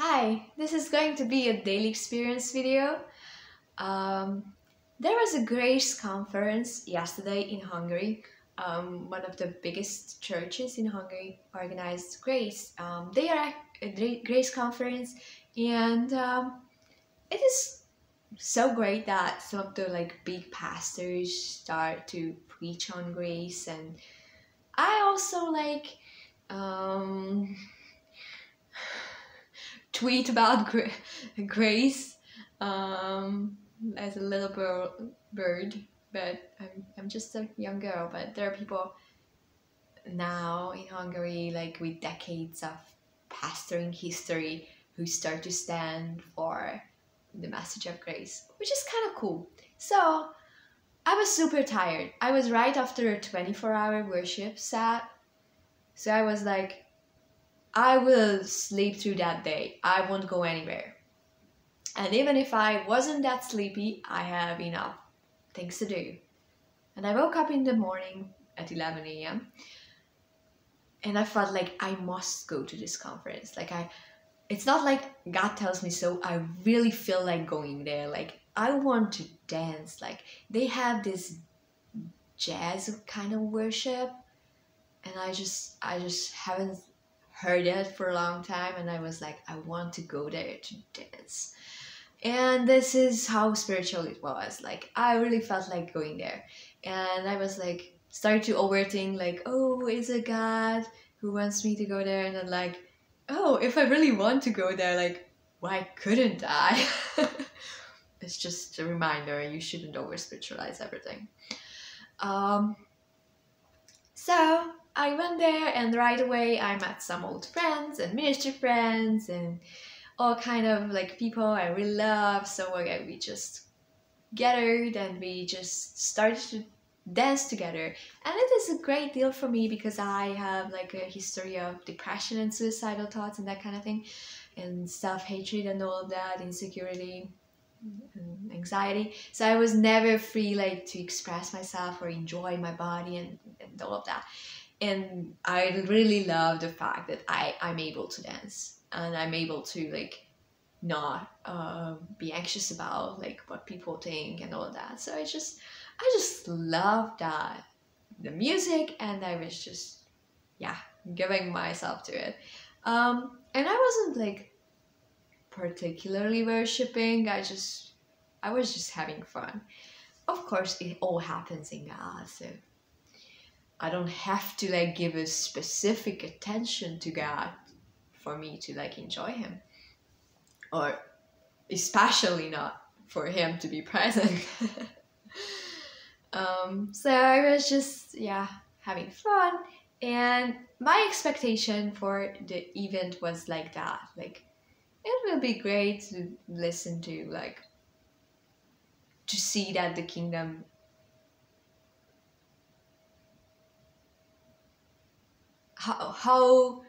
Hi, this is going to be a daily experience video. There was a Grace conference yesterday in Hungary. One of the biggest churches in Hungary organized Grace. They are a Grace conference, and it is so great that some of the big pastors start to preach on Grace, and I also um, tweet about Grace as a little bird, but I'm just a young girl. But there are people now in Hungary, with decades of pastoring history, who start to stand for the message of grace, which is kind of cool. So I was super tired. I was right after a 24-hour worship set, so I was like, I will sleep through that day. I won't go anywhere. And even if I wasn't that sleepy, I have enough things to do. And I woke up in the morning at 11 a.m. and I felt like I must go to this conference. It's not like God tells me so. I really feel like going there. I want to dance. They have this jazz kind of worship, and I just haven't heard it for a long time, and I was like, I want to go there to dance. And this is how spiritual it was. I really felt like going there, and I was started to overthink, oh, is it God who wants me to go there? And then oh, if I really want to go there, why couldn't I? It's just a reminder, you shouldn't over spiritualize everything. So I went there, and right away I met some old friends and ministry friends and all kind of people I really love. So we just gathered and we just started to dance together. And it is a great deal for me because I have a history of depression and suicidal thoughts and that kind of thing, and self-hatred and all of that, insecurity and anxiety. So I was never free to express myself or enjoy my body and all of that. And I really love the fact that I'm able to dance, and I'm able to not be anxious about what people think and all of that. So I just love that, the music, and I was just giving myself to it. And I wasn't particularly worshipping. I was just having fun. Of course, it all happens in God, so I don't have to give a specific attention to God for me to enjoy Him, or especially not for Him to be present. So I was just having fun, and my expectation for the event was that it will be great to listen to to see that the kingdom how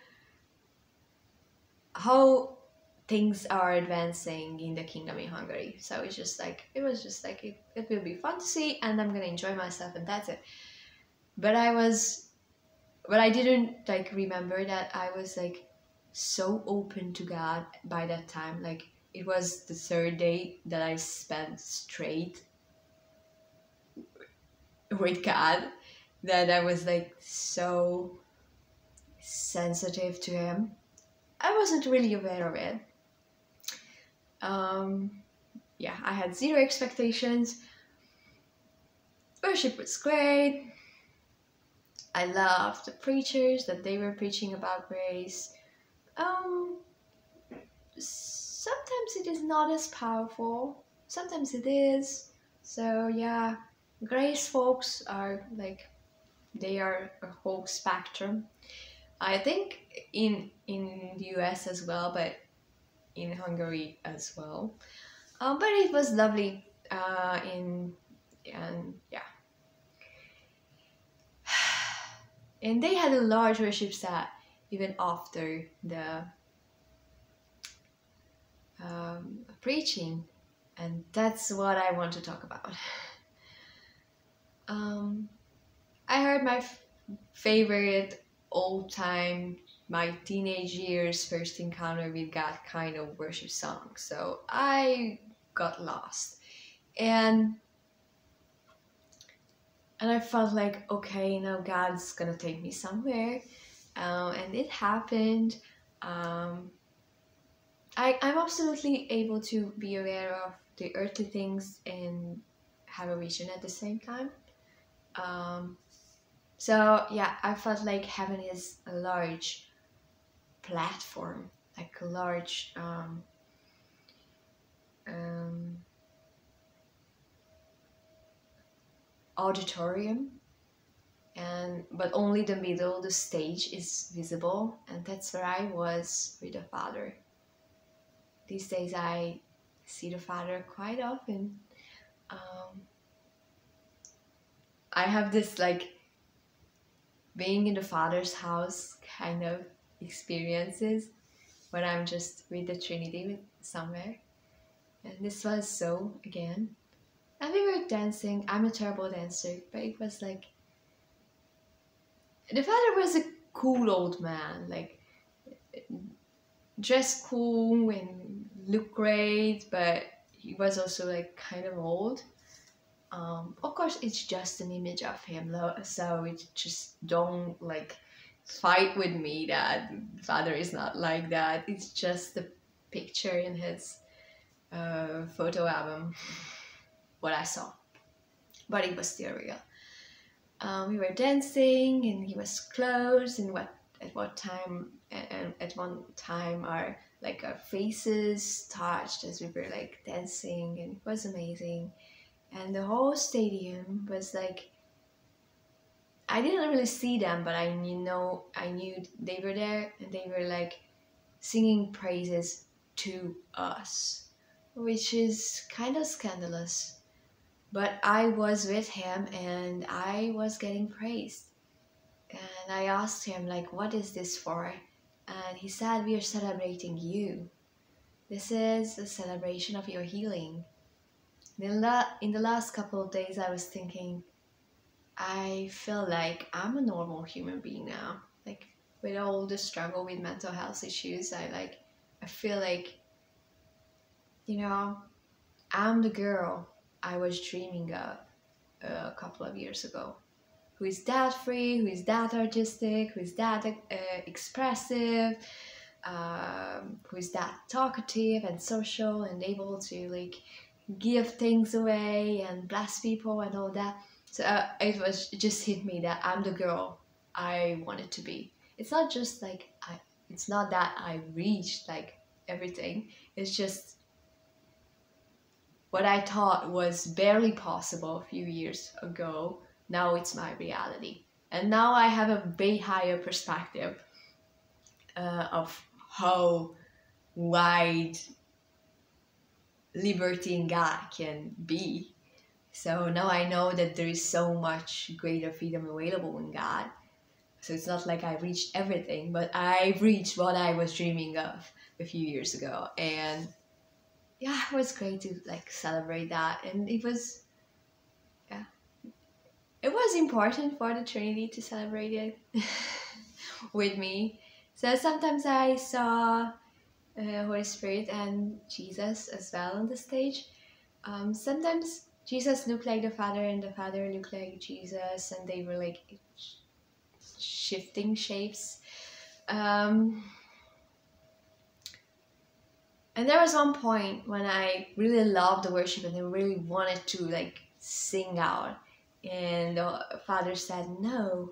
things are advancing in the kingdom in Hungary. So it's just it was just it will be fun to see, and I'm gonna enjoy myself, and that's it. But I didn't remember that I was so open to God by that time. It was the third day that I spent straight with God, that I was so sensitive to Him. I wasn't really aware of it. I had zero expectations. Worship was great. I loved the preachers that they were preaching about grace. Sometimes it is not as powerful, sometimes it is. So grace folks are they are a whole spectrum. I think in the US as well, but in Hungary as well. But it was lovely. And they had a large worship set even after the preaching, and that's what I want to talk about. I heard my favorite old-time my teenage years first encounter with that kind of worship song. So I got lost. And I felt like, okay, now God's gonna take me somewhere. And it happened. Um, I'm absolutely able to be aware of the earthly things and have a vision at the same time. Um, so yeah, I felt like heaven is a large platform, like a large um, auditorium, and but only the middle, the stage, is visible, and that's where I was with the Father. These days I see the Father quite often. Um, I have this like being in the Father's house kind of experiences when I'm just with the Trinity with somewhere. And this was so again. And we were dancing. I'm a terrible dancer, but it was like the Father was a cool old man, like dressed cool and looked great, but he was also like kind of old. Of course, it's just an image of him, so it just don't like fight with me that Father is not like that. It's just the picture in his photo album, what I saw, but it was still real. We were dancing, and he was close, and at one time our faces touched as we were like dancing, and it was amazing. And the whole stadium was like, I didn't really see them, but I knew they were there, and they were like singing praises to us, which is kind of scandalous. But I was with him, and I was getting praised. And I asked him, like, what is this for? And he said, we are celebrating you. This is a celebration of your healing. In the last couple of days, I was thinking, I feel like I'm a normal human being now. Like, with all the struggle with mental health issues, I feel like, I'm the girl I was dreaming of a couple of years ago. Who is that free, who is that artistic, who is that expressive, who is that talkative and social and able to like give things away and bless people and all that. So it just hit me that I'm the girl I wanted to be. It's not just like it's not that I reached like everything. It's just what I thought was barely possible a few years ago. Now it's my reality, and now I have a way higher perspective of how wide liberty in God can be. So now I know that there is so much greater freedom available in God. So it's not like I reached everything, but I reached what I was dreaming of a few years ago. And yeah, it was great to like celebrate that. And it was important for the Trinity to celebrate it with me. So sometimes I saw Holy Spirit and Jesus as well on the stage. Sometimes Jesus looked like the Father and the Father looked like Jesus, and they were like shifting shapes. And there was one point when I really loved the worship and I really wanted to like sing out. And the Father said, no,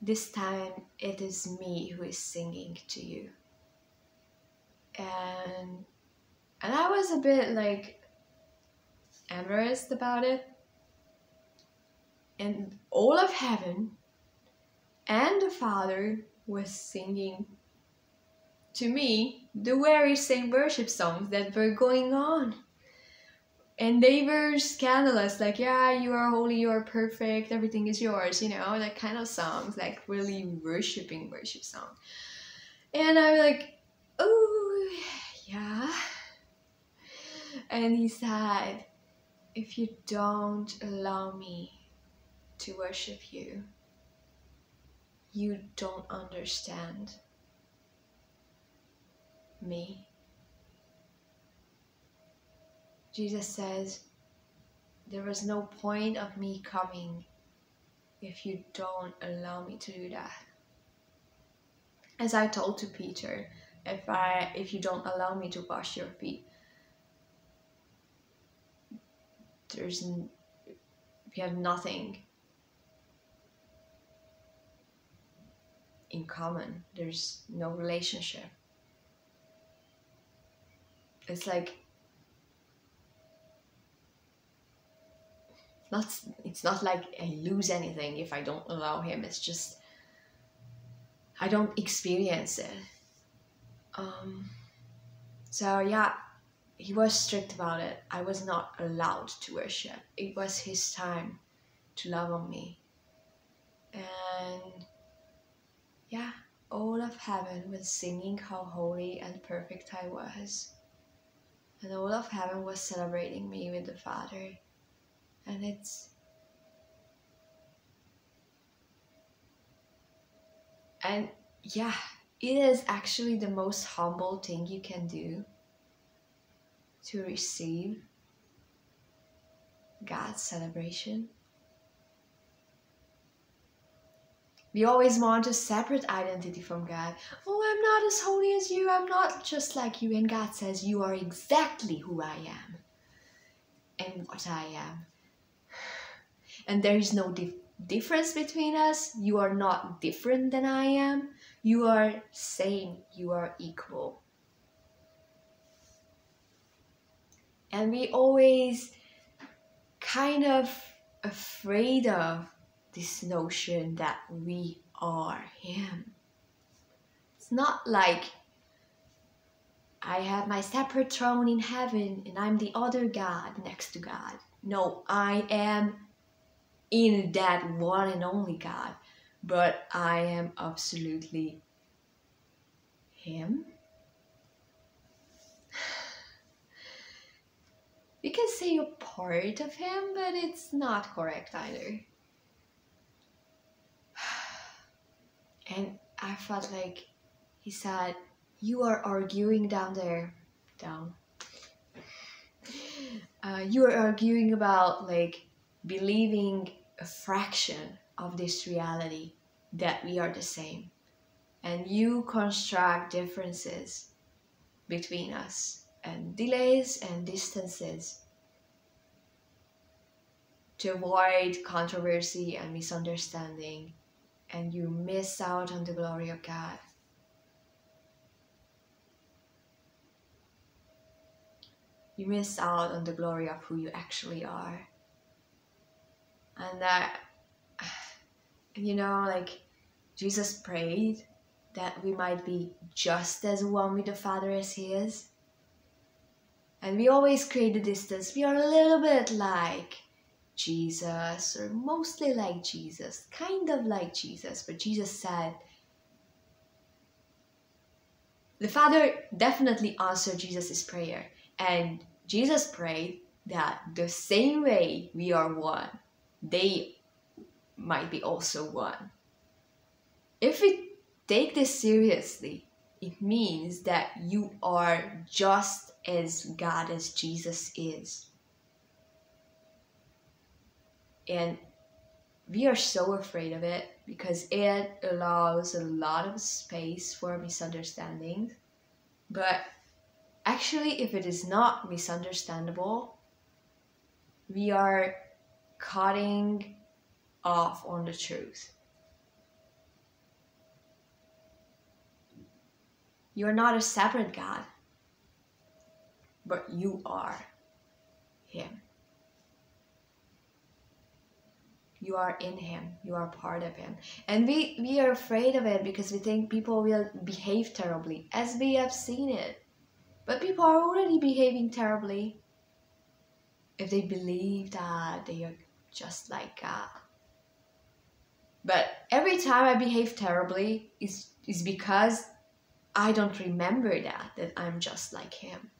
this time it is me who is singing to you. And I was a bit like embarrassed about it. And all of heaven and the Father was singing to me the very same worship songs that were going on. And they were scandalous, like, yeah, you are holy, you are perfect, everything is yours, that kind of songs, like really worshiping worship song. And I was like, oh, yeah. And he said, if you don't allow me to worship you, you don't understand me. Jesus says, there is no point of me coming if you don't allow me to do that. As I told to Peter, if you don't allow me to wash your feet, we have nothing in common. There's no relationship. It's like it's not like I lose anything if I don't allow him. It's just I don't experience it. So yeah, he was strict about it. I was not allowed to worship. It was his time to love on me. And yeah, all of heaven was singing how holy and perfect I was. And all of heaven was celebrating me with the Father. And yeah, it is actually the most humble thing you can do to receive God's celebration. We always want a separate identity from God. Oh, I'm not as holy as you. I'm not just like you. And God says, you are exactly who I am and what I am. And there is no difference between us. You are not different than I am. You are same. You are equal. And we always kind of afraid of this notion that we are him. It's not like I have my separate throne in heaven and I'm the other God next to God. No, I am in that one and only God, but I am absolutely him. You can say you're part of him, but it's not correct either. And I felt like he said, you are arguing down there. You are arguing about like believing a fraction of this reality that we are the same. And you construct differences between us and delays and distances to avoid controversy and misunderstanding, and you miss out on the glory of God. You miss out on the glory of who you actually are. And that, you know, like Jesus prayed that we might be just as one with the Father as he is. And we always create the distance. We are a little bit like Jesus, or mostly like Jesus, kind of like Jesus. But Jesus said, the Father definitely answered Jesus' prayer. And Jesus prayed that the same way we are one, they might be also one. If we take this seriously, it means that you are just as God as Jesus is. And we are so afraid of it because it allows a lot of space for misunderstandings. But actually, if it is not misunderstandable, we are cutting off on the truth. You're not a separate God, but you are him. You are in him. You are part of him. And we are afraid of it because we think people will behave terribly, as we have seen it. But people are already behaving terribly if they believe that they are just like God. But every time I behave terribly is because I don't remember that I'm just like him.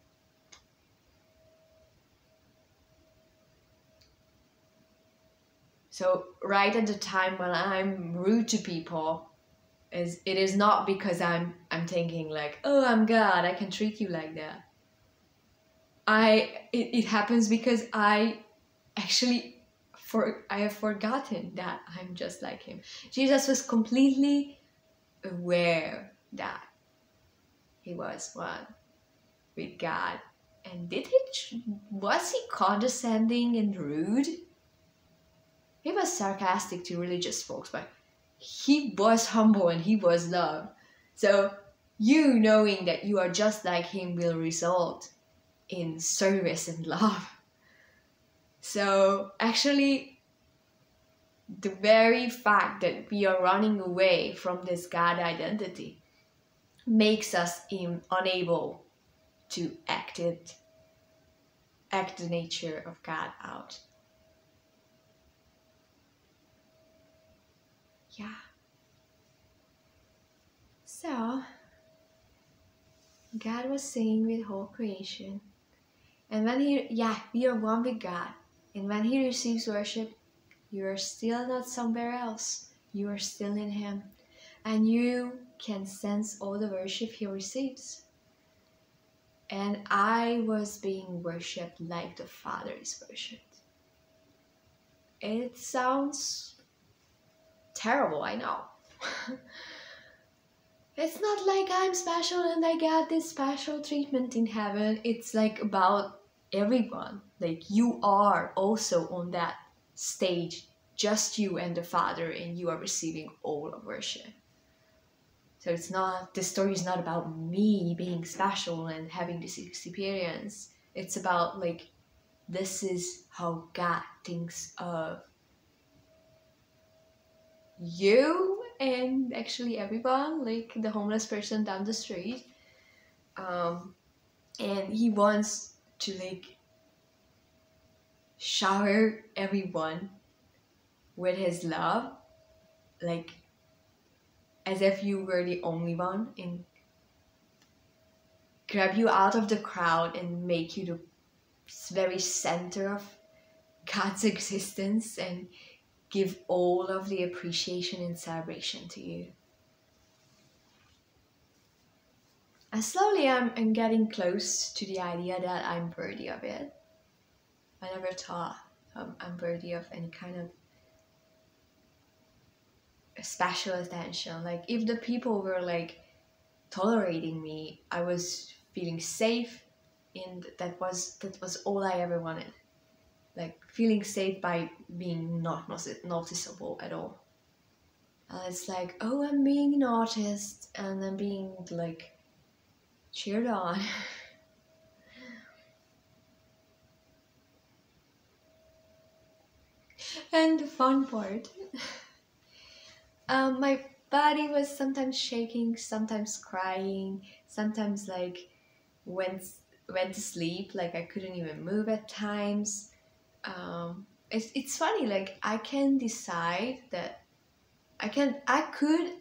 So right at the time when I'm rude to people, It is not because I'm thinking like, oh, I'm God, I can treat you like that. It happens because I actually I have forgotten that I'm just like him. Jesus was completely aware that he was one with God. And was he condescending and rude? He was sarcastic to religious folks, but he was humble and he was love. So you knowing that you are just like him will result in service and love. So actually, the very fact that we are running away from this God identity makes us unable to act the nature of God out. Yeah. So God was saying with whole creation, and when we are one with God, and when He receives worship, you are still not somewhere else. You are still in Him, and you can sense all the worship He receives. And I was being worshipped like the Father is worshipped. It sounds terrible, I know. It's not like I'm special and I got this special treatment in heaven. It's like about everyone. Like you are also on that stage, just you and the Father, and you are receiving all of worship. So the story is not about me being special and having this experience. It's about like, this is how God thinks of you and actually everyone, like the homeless person down the street. And He wants to like shower everyone with His love, like as if you were the only one, and grab you out of the crowd and make you the very center of God's existence and give all of the appreciation and celebration to you. And slowly I'm getting close to the idea that I'm worthy of it. I never thought I'm worthy of any kind of special attention. Like if the people were like tolerating me, I was feeling safe, and that was all I ever wanted. Like feeling safe by being not noticeable at all. And it's like, oh, I'm being noticed and I'm being like cheered on. And the fun part, my body was sometimes shaking, sometimes crying, sometimes like went to sleep, like I couldn't even move at times. It's funny, like I can decide that I could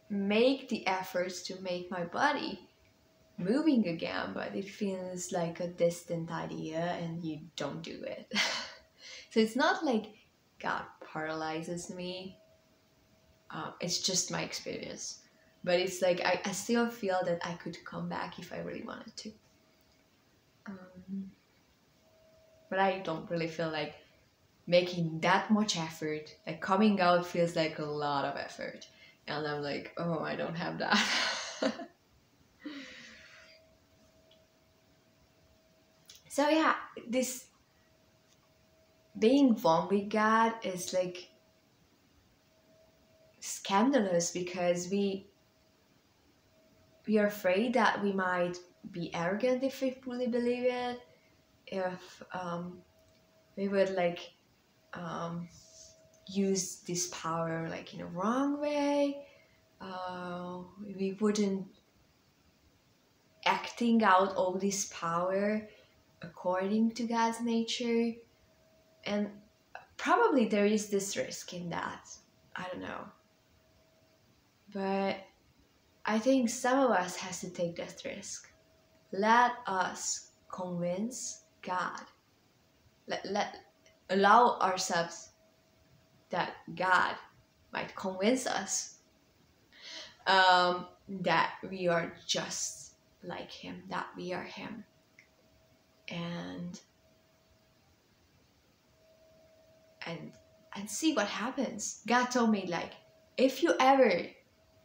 make the efforts to make my body moving again, but it feels like a distant idea and you don't do it. So it's not like God paralyzes me. It's just my experience. But it's like I still feel that I could come back if I really wanted to. But I don't really feel like making that much effort. Like coming out feels like a lot of effort. And I'm like, oh, I don't have that. So yeah, this being one with God is like scandalous because we are afraid that we might be arrogant if we fully believe it, if we would like use this power like in a wrong way. We wouldn't acting out all this power according to God's nature, and probably there is this risk in that. I don't know, but I think some of us has to take that risk. Let us convince God. Let allow ourselves that God might convince us. that we are just like him, that we are him. And and and see what happens. God told me, like, if you ever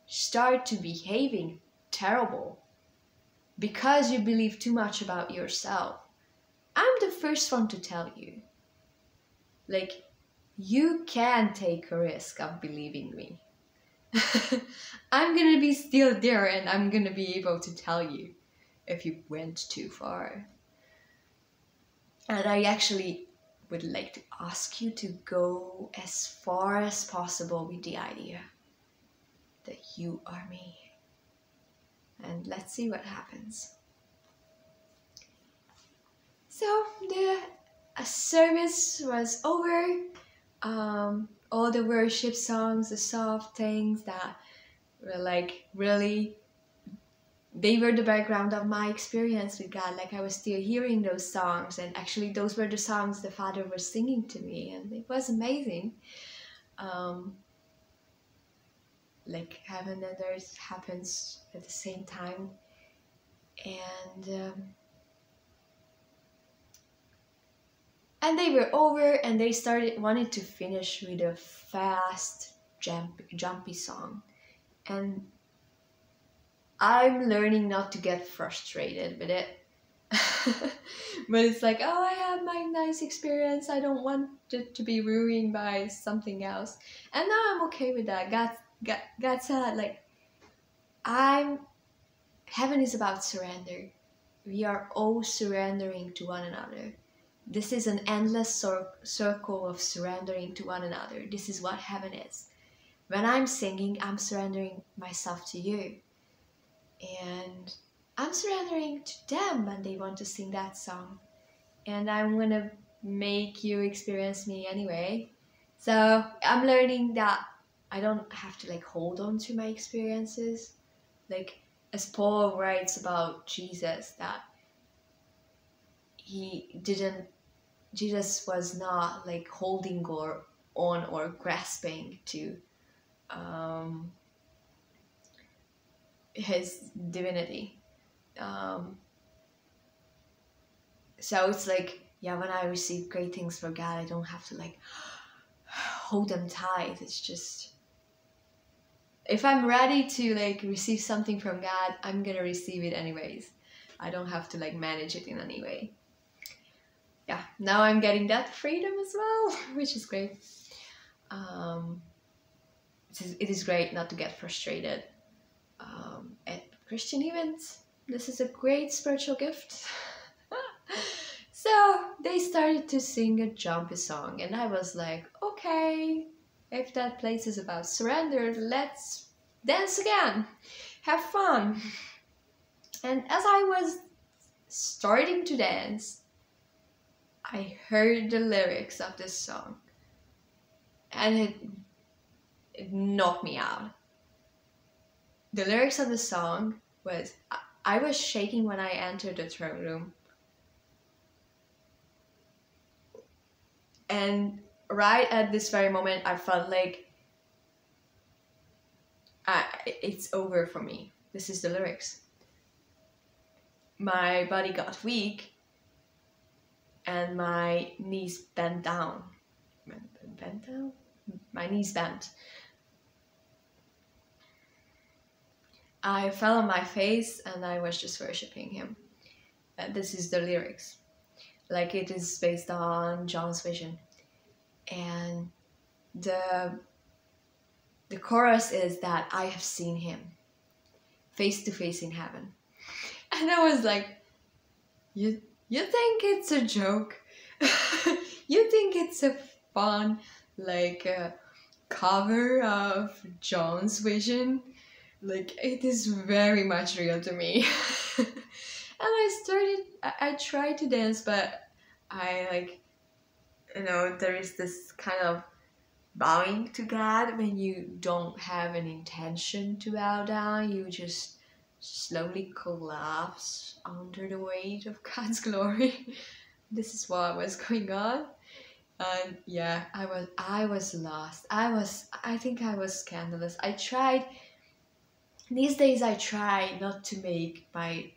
start to behaving terrible because you believe too much about yourself, I'm the first one to tell you, like, you can take a risk of believing me. I'm gonna be still there, and I'm gonna be able to tell you if you went too far. And I actually would like to ask you to go as far as possible with the idea that you are me. And let's see what happens. So the service was over. All the worship songs, the soft things that were like really, they were the background of my experience with God. Like, I was still hearing those songs, and actually those were the songs the Father was singing to me, and it was amazing. Like, heaven and earth happens at the same time. And they were over, and they wanted to finish with a fast, jumpy song. And I'm learning not to get frustrated with it. But it's like, oh, I had my nice experience. I don't want it to be ruined by something else. And now I'm okay with that. God said, like, heaven is about surrender. We are all surrendering to one another. This is an endless circle of surrendering to one another. This is what heaven is. When I'm singing, I'm surrendering myself to you. And I'm surrendering to them when they want to sing that song. And I'm going to make you experience me anyway. So I'm learning that I don't have to, like, hold on to my experiences. Like, as Paul writes about Jesus, that Jesus was not, like, holding on or grasping to his divinity. So it's like, yeah, when I receive great things from God, I don't have to, like, hold them tight. It's just, if I'm ready to, like, receive something from God, I'm gonna receive it anyways. I don't have to, like, manage it in any way. Yeah, now I'm getting that freedom as well, which is great. It is great not to get frustrated at Christian events. This is a great spiritual gift. So they started to sing a jumpy song, and I was like, okay, if that place is about surrender, let's dance again, have fun. And as I was starting to dance, I heard the lyrics of this song, and it knocked me out. The lyrics of the song was, I was shaking when I entered the throne room. And right at this very moment, I felt like it's over for me. This is the lyrics. My body got weak, and my knees bent down. Bent down? My knees bent. I fell on my face, and I was just worshipping him. And this is the lyrics. Like, it is based on John's vision. And the chorus is that I have seen him face to face in heaven. And I was like, you think it's a joke? You think it's a fun, like, cover of John's vision? Like, it is very much real to me. And I tried to dance, but I, like, there is this kind of bowing to God when you don't have an intention to bow down. You just slowly collapse under the weight of God's glory. This is what was going on. And yeah, I was lost. I think I was scandalous. I tried these days I try not to make my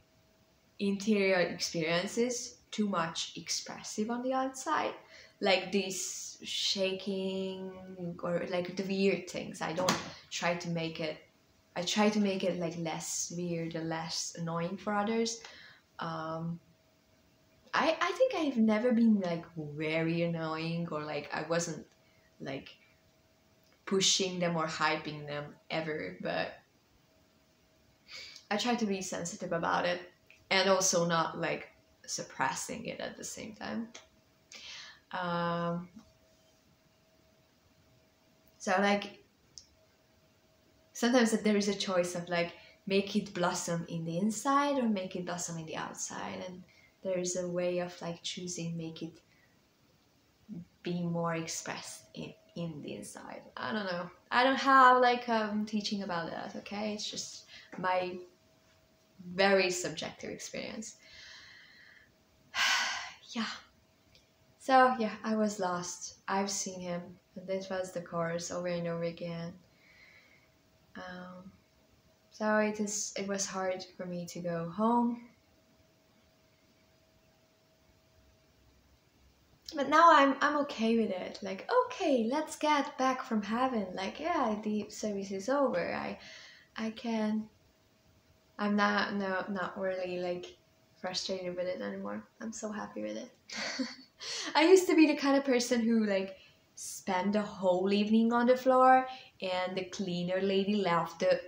interior experiences too much expressive on the outside, like this shaking or like the weird things. I don't try to make it, I try to make it like less weird and less annoying for others. um I think I've never been like very annoying, or like I wasn't like pushing them or hyping them ever, but I try to be sensitive about it and also not like suppressing it at the same time. Um, so like sometimes there is a choice of like make it blossom in the inside or make it blossom in the outside, and there is a way of like choosing make it be more expressed in the inside. I don't know. I don't have like teaching about that. Okay, it's just my very subjective experience. Yeah. So yeah, I was lost. I've seen him, and this was the course over and over again. Um, so it was hard for me to go home. But now I'm okay with it. Like, okay, let's get back from heaven. Like, yeah, the service is over. I can. I'm not no not really like frustrated with it anymore. I'm so happy with it. I used to be the kind of person who like spent the whole evening on the floor, and the cleaner lady left the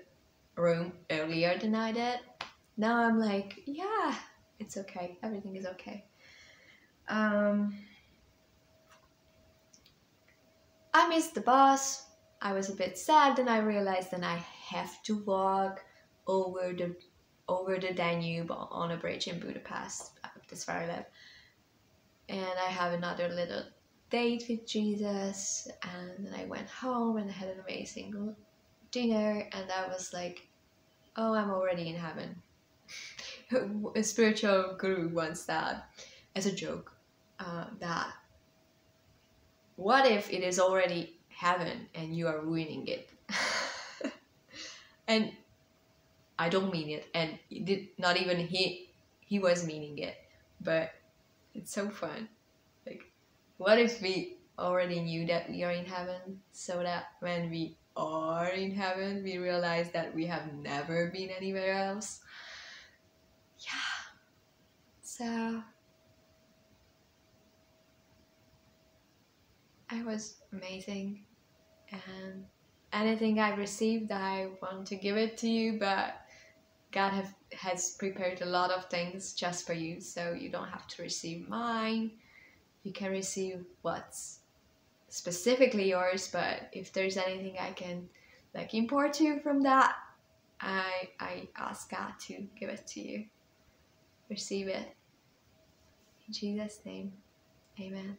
room earlier than I did. Now I'm like, yeah, it's okay. Everything is okay. Um, I missed the bus. I was a bit sad, and I realized that I have to walk over the over the Danube on a bridge in Budapest. That's where I live. And I have another little date with Jesus, and then I went home and I had an amazing dinner, and I was like, oh, I'm already in heaven. A spiritual guru once said, as a joke, that what if it is already heaven and you are ruining it? And I don't mean it, and it did not even he was meaning it, but it's so fun. Like, what if we already knew that we are in heaven, so that when we are in heaven, we realize that we have never been anywhere else? Yeah. So it was amazing, and anything I received, I want to give it to you, but God has prepared a lot of things just for you, so you don't have to receive mine. You can receive what's specifically yours, but if there's anything I can like import to you from that, I ask God to give it to you. Receive it. In Jesus' name, amen.